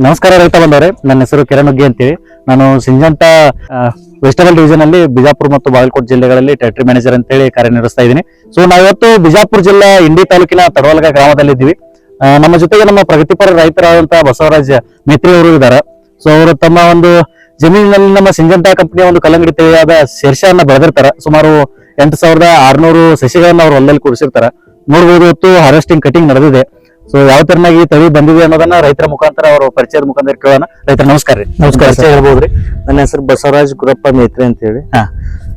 ನಮಸ್ಕಾರ ರೈತ ಬಂದವರೇ, ನನ್ನ ಹೆಸರು ಕಿರಣ್ ಹುಗ್ಗಿ ಅಂತೇಳಿ. ನಾನು ಸಿಂಜಂಟಾ ವೆಜಿಟಬಲ್ ಡಿವಿಷನ್ ಅಲ್ಲಿ ಬಿಜಾಪುರ ಮತ್ತು ಬಾಗಲಕೋಟೆ ಜಿಲ್ಲೆಗಳಲ್ಲಿ ಟೆರಿಟರಿ ಮ್ಯಾನೇಜರ್ ಅಂತೇಳಿ ಕಾರ್ಯನಿರ್ವಹಿಸ್ತಾ ಇದ್ದೀನಿ. ಸೊ ನಾವಿವತ್ತು ಬಿಜಾಪುರ ಜಿಲ್ಲಾ ಇಂಡಿ ತಾಲೂಕಿನ ತಡವಲ್ಗ ಗ್ರಾಮದಲ್ಲಿ ಇದ್ದೀವಿ. ನಮ್ಮ ಜೊತೆಗೆ ನಮ್ಮ ಪ್ರಗತಿಪರ ರೈತರಾದಂತಹ ಬಸವರಾಜ್ ಮೇತ್ರಿ ಅವರು ಇದ್ದಾರೆ. ಸೊ ಅವರು ತಮ್ಮ ಒಂದು ಜಮೀನಿನಲ್ಲಿ ನಮ್ಮ ಸಿಂಜಂಟಾ ಕಂಪನಿಯ ಒಂದು ಕಲ್ಲಂಗಡಿ ತಳಿಯಾದ ಶೇರ್ಷಾನ್ನ ಬೆಳೆದಿರ್ತಾರೆ. ಸುಮಾರು 8,600 ಸಸಿಗಳನ್ನ ಅವ್ರು ಹೊಲದಲ್ಲಿ ಕೂಡಿಸಿರ್ತಾರೆ. ನೋಡ್ಬೋದು, ಇವತ್ತು ಹಾರ್ವೆಸ್ಟಿಂಗ್ ಕಟಿಂಗ್ ನಡೆದಿದೆ. ಸೊ ಯಾವ ತರನಾಗಿ ತಳಿ ಬಂದಿದೆ ಅನ್ನೋದನ್ನ ರೈತರ ಮುಖಾಂತರ ಅವರು ಪರಿಚಯದ ಮುಖಾಂತರ ಕೇಳೋಣ. ರೈತರ ನಮಸ್ಕಾರ ರೀ. ನಮಸ್ಕಾರ ಪರಿಚಯ ಹೇಳ್ಬೋದ್ರಿ? ನನ್ನ ಹೆಸರು ಬಸವರಾಜ್ ಗುರಪ್ಪ ಮೇತ್ರಿ ಅಂತ ಹೇಳಿ.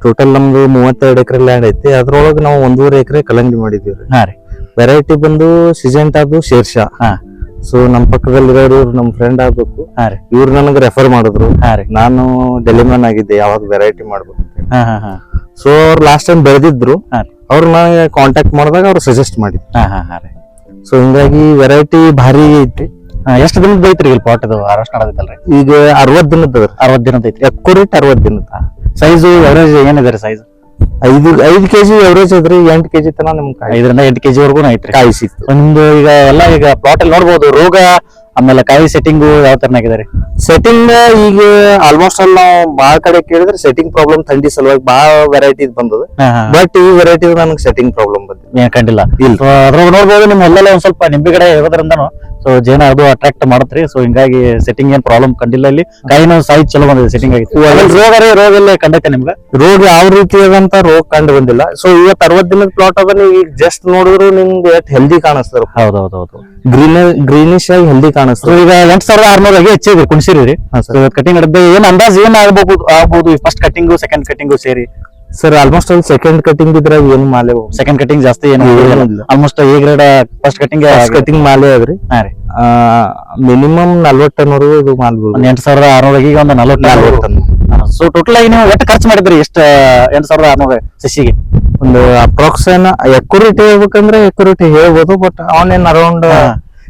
ಟೋಟಲ್ ನಮ್ದು 32 ಎಕರೆ ಲ್ಯಾಂಡ್ ಐತಿ. ಅದ್ರೊಳಗೆ ನಾವು 1.5 ಎಕರೆ ಕಲ್ಲಂಗಡಿ ಮಾಡಿದೀವಿ. ಹಾ ರೀ. ವೆರೈಟಿ ಬಂದು ಸಿಜೆಂಟಾದು ಶೇರ್ಷಾ. ಸೊ ನಮ್ ಪಕ್ಕದಲ್ಲಿರೋರು ನಮ್ ಫ್ರೆಂಡ್ ಆಗ್ಬೇಕು. ಇವ್ರು ನನಗೆ ರೆಫರ್ ಮಾಡಿದ್ರು. ನಾನು ಡೆಲಿಮನ್ ಆಗಿದ್ದೆ ಯಾವಾಗ ವೆರೈಟಿ ಮಾಡ್ಬೇಕು. ಸೊ ಅವ್ರು ಲಾಸ್ಟ್ ಟೈಮ್ ಬೆಳೆದಿದ್ರು. ಅವ್ರು ನನಗೆ ಕಾಂಟ್ಯಾಕ್ಟ್ ಮಾಡಿದಾಗ ಅವ್ರು ಸಜೆಸ್ಟ್ ಮಾಡಿದ್ರು. ಸೊ ಹಿಂಗಾಗಿ ವೆರೈಟಿ ಭಾರಿ ಐತಿ. ಎಷ್ಟು ದಿನದ ಐತ್ರಿ ಇಲ್ಲಿ ಪಾಟ್ ಅದು ಹಾರ್ವೆಸ್ಟ್ ಮಾಡೋದೈತಲ್ರಿ? ಈಗ 60 ದಿನದ 60 ದಿನದ ಐತ್ರಿ. ಅಕ್ಯುರೇಟ್ 60 ದಿನದ. ಸೈಜು ಎವರೇಜ್ ಏನಿದೆ ರೀ? ಸೈಜ್ 5 ಕೆಜಿ ಎವರೇಜ್ ಅದ್ರಿ. 8 ಕೆಜಿ ತನ ನಮ್ಗೆ 5ರಿಂದ 8 ಕೆಜಿ ವರ್ಗು ಐತ್ರಿ ಕಾಯಿ ಸಿಕ್ತು. ನಿಮ್ದು ಈಗ ಎಲ್ಲ ಈಗ ಪ್ಲಾಟ್ ಅಲ್ಲಿ ನೋಡ್ಬೋದು, ರೋಗ ಆಮೇಲೆ ಕಾಯಿ ಸೆಟ್ಟಿಂಗು ಯಾವ ತರನಾಗಿದೆ ರೀ? ಸೆಟ್ಟಿಂಗ್ ಈಗ ಆಲ್ಮೋಸ್ಟ್ ಅಲ್ಲಿ ನಾವು ಬಾಳ ಕಡೆ ಕೇಳಿದ್ರೆ ಸೆಟ್ಟಿಂಗ್ ಪ್ರಾಬ್ಲಮ್ ಥಂಡಿ ಸಲುವಾಗಿ ಬಾಳ ವೆರೈಟಿ ಬಂದದ. ಬಟ್ ಈ ವೆರೈಟಿ ನನಗೆ ಸೆಟ್ಟಿಂಗ್ ಪ್ರಾಬ್ಲಮ್ ಬಂದಿದೆ. ಏನ್ ಕಂಡಿಲ್ಲ. ಇಲ್ಲ. ಅದ್ರೊಳಗೆ ನೋಡ್ಬೋದು, ನಿಮ್ ಹೊಲದಲ್ಲಿ ಒಂದ್ ಸ್ವಲ್ಪ ನಿಂಬೆ ಗಿಡ ಇರೋದ್ರಿಂದನು ಸೊ ಜೇನ ಅದು ಅಟ್ರಾಕ್ಟ್ ಮಾಡತ್ರಿ. ಸೊ ಹಿಂಗಾಗಿ ಸೆಟ್ಟಿಂಗ್ ಏನ್ ಪ್ರಾಬ್ಲಮ್ ಕಂಡಿಲ್ಲ. ಇಲ್ಲಿ ಕಾಯಿನ ಸೈಜ್ ಚಲೋ ಬಂದಿದೆ, ಸೆಟ್ಟಿಂಗ್ ಆಗಿತ್ತು. ರೋಗ ಎಲ್ಲ ಕಂಡೈತೆ ನಿಮ್ಗೆ? ರೋಗ ಯಾವ ರೀತಿಯಾದಂತ ರೋಗ ಕಂಡು ಬಂದಿಲ್ಲ. ಸೊ ಇವತ್ತು 60 ದಿನದ ಪ್ಲಾಟ್ ಅದ. ನೀವು ಈಗ ಜಸ್ಟ್ ನೋಡಿದ್ರು ನಿಮ್ಗೆ ಎಷ್ಟು ಹೆಲ್ದಿ ಕಾಣಿಸ್ತಾರ. ಹೌದೌದು. ಗ್ರೀನಿಶ್ ಆಗಿ ಹೆಲ್ದಿ ಕಾಣಿಸ್ತಾರ. ಈಗ 8,600 ಹೆಚ್ಚಿದ್ರಿ ಕುಣಿಸಿರಿ. ಕಟಿಂಗ್ ನಡೆದ ಏನ್ ಅಂದಾಜ್ ಏನ್ ಆಗ್ಬಹುದು ಫಸ್ಟ್ ಕಟಿಂಗ್ ಸೆಕೆಂಡ್ ಕಟಿಂಗ್ ಸೇರಿ? ಸರ್ ಆಲ್ಮೋಸ್ಟ್ ಅಲ್ಲಿ ಸೆಕೆಂಡ್ ಕಟಿಂಗ್ ಇದ್ರೆ ಏನು ಮಾಲೆ ಸೆಕೆಂಡ್ ಕಟಿಂಗ್ ಜಾಸ್ತಿ ಏನು almost A grade. First cutting ಮಾಲೆ ಅದ್ರಿ. ಮಿನಿಮಮ್ 40 ಟನ್ ಇದು ಮಾಡ್ಬೋದು. 8,600 ಈಗ ಒಂದು 40 ಟನ್. ಸೊ ಟೋಟಲ್ ಆಗಿ ನೀವು ಎಷ್ಟು ಖರ್ಚು ಮಾಡಿದ್ರಿ? ಎಷ್ಟು 8,600 ಸಸಿಗೆ? ಒಂದು ಅಪ್ರಾಕ್ಸ್ ಎಕ್ಯುರೇಟ್ ಹೇಳ್ಬೇಕಂದ್ರೆ ಎಕ್ಯುರೇಟ್ ಹೇಳ್ಬೋದು. But on around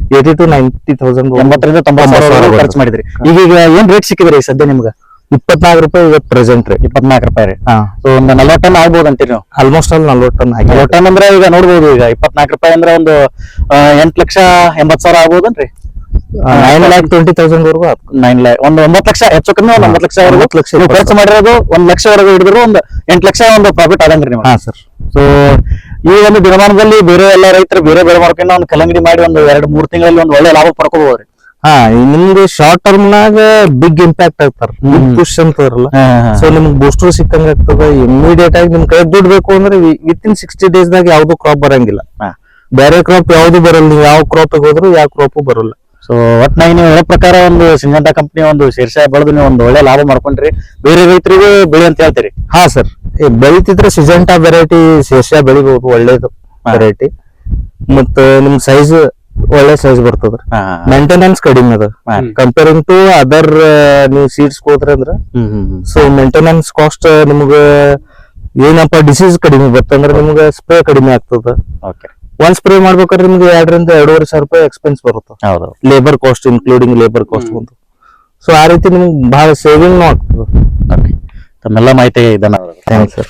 80,000 to 90,000 80,000 to 90,000 ಖರ್ಚು ಮಾಡಿದ್ರಿ. ಈಗ ಏನ್ ರೇಟ್ ಸಿಕ್ಕಿದ್ರಿ ಸದ್ಯ ನಿಮ್ಗೆ? 24 ರೂಪಾಯಿ ಇವತ್ತು ಪ್ರೆಸೆಂಟ್ ರೀ. 24 ರೂಪಾಯಿ ರೀ. ಸೊ ಒಂದು 40 ಟನ್ ಆಗ್ಬೋದು ಅಂತೀರಿ ನೀವು? ಆಲ್ಮೋಸ್ಟ್ ಅಲ್ಲಿ 40 ಟನ್ 40 ಟನ್ ಅಂದ್ರೆ ಈಗ ನೋಡ್ಬೋದು, ಈಗ 24 ರೂಪಾಯಿ ಅಂದ್ರೆ ಒಂದು 8,80,000 ಆಗ್ಬೋದನ್ರಿ? 9,20,000 ವರ್ಗು. 9 lakh ಒಂದು 9 ಲಕ್ಷ ಹೆಚ್ಚು ಕಮ್ಮಿ. ಒಂದು 9 ಲಕ್ಷ ಖರ್ಚು ಮಾಡಿರೋದು 1 ಲಕ್ಷವರೆಗೂ ಹಿಡಿದ್ರು ಒಂದು 8 ಲಕ್ಷ ಒಂದು ಪ್ರಾಫಿಟ್ ಆದಂಗ್ರಿ ನೀವು? ಹಾ ಸರ್. ಸೊ ಈ ಒಂದು ದಿನಮಾನದಲ್ಲಿ ಬೇರೆ ಎಲ್ಲ ರೈತರು ಬೇರೆ ಬೇರೆ ಮಾಡ್ಕೊಂಡು ಒಂದು ಕಲ್ಲಂಗಡಿ ಮಾಡಿ ಒಂದು 2-3 ತಿಂಗಳಲ್ಲಿ ಒಂದು ಒಳ್ಳೆ ಲಾಭ ಪಡ್ಕೋಬಹುದ್ರಿ. ನಿಮ್ಗೆ ಶಾರ್ಟ್ ಟರ್ಮ್ ನಾಗ ಬಿಗ್ ಇಂಪ್ಯಾಕ್ಟ್ ಆಗ್ತಾರ. ಪುಷ್ ಅಂತ ಇರಲ್ಲ. ಸೊ ನಿಮ್ಗೆ ಬೂಸ್ಟರ್ ಸಿಕ್ಕಂಗ ಆಗ್ತದ. ಇಮಿಡಿಯೇಟ್ ಆಗಿ ನಿಮ್ ಕೈ ದುಡ್ಡು ಬೇಕು ಅಂದ್ರೆ ವಿತಿನ್ 60 days ದಾಗ ಯಾವ್ದು ಕ್ರಾಪ್ ಬರಂಗಿಲ್ಲ. ಬೇರೆ ಕ್ರಾಪ್ ಯಾವ್ದು ಬರಲ್ಲ. ನೀವು ಯಾವ ಕ್ರಾಪ್ ಹೋದ್ರು ಯಾವ ಕ್ರಾಪ್ ಬರಲ್ಲ. ಸೊ ಒಟ್ನಾಗಿ ನೀವು ಹೇಳೋ ಪ್ರಕಾರ ಒಂದು ಸಿಂಜಂಟಾ ಕಂಪನಿ ಒಂದು ಶೇರ್ಷಾ ಬೆಳೆದು ನೀವು ಒಂದು ಒಳ್ಳೆ ಲಾಭ ಮಾಡ್ಕೊಂಡ್ರಿ. ಬೇರೆ ರೈತರಿಗೂ ಬೆಳಿ ಅಂತ ಹೇಳ್ತೀರಿ? ಹಾ ಸರ್. ಬೆಳಿತಿದ್ರೆ ಸಿಜೆಂಟಾ ವೆರೈಟಿ ಶೇರ್ಷಾ ಬೆಳಿಬಹುದು. ಒಳ್ಳೇದು ವೆರೈಟಿ. ಮತ್ತ ನಿಮ್ ಸೈಜ್ ಒಳ್ಳೆ ಸೈಜ್ ಬರ್ತದ. ಮೇಂಟೆನೆನ್ಸ್ ಕಡಿಮೆ ಅದ ಕಂಪೇರಿಂಗ್ ಟು ಅದರ್ ನೀವು ಸೀಡ್ಸ್ ಹೋದ್ರೆ ಅಂದ್ರ. ಸೊ ಮೇಂಟೆನೆನ್ಸ್ ಕಾಸ್ಟ್ ನಿಮ್ಗೆ ಏನಪ್ಪಾ ಡಿಸೀಸ್ ಕಡಿಮೆ ಬರ್ತಂದ್ರ ನಿಮ್ಗೆ ಸ್ಪ್ರೇ ಕಡಿಮೆ ಆಗ್ತದ. ಒಂದ್ ಸ್ಪ್ರೇ ಮಾಡ್ಬೇಕಾದ್ರೆ ನಿಮ್ಗೆ 2,000 to 2,500 ರೂಪಾಯಿ ಎಕ್ಸ್ಪೆನ್ಸ್ ಬರುತ್ತೆ. Labour cost including labour cost ಬಂತು. ಸೊ ಆ ರೀತಿ ನಿಮ್ಗೆ ಬಹಳ ಸೇವಿಂಗ್ ಆಗ್ತದೆ. ತಮ್ಮೆಲ್ಲ ಮಾಹಿತಿ ಧನ್ಯವಾದ. Thanks sir.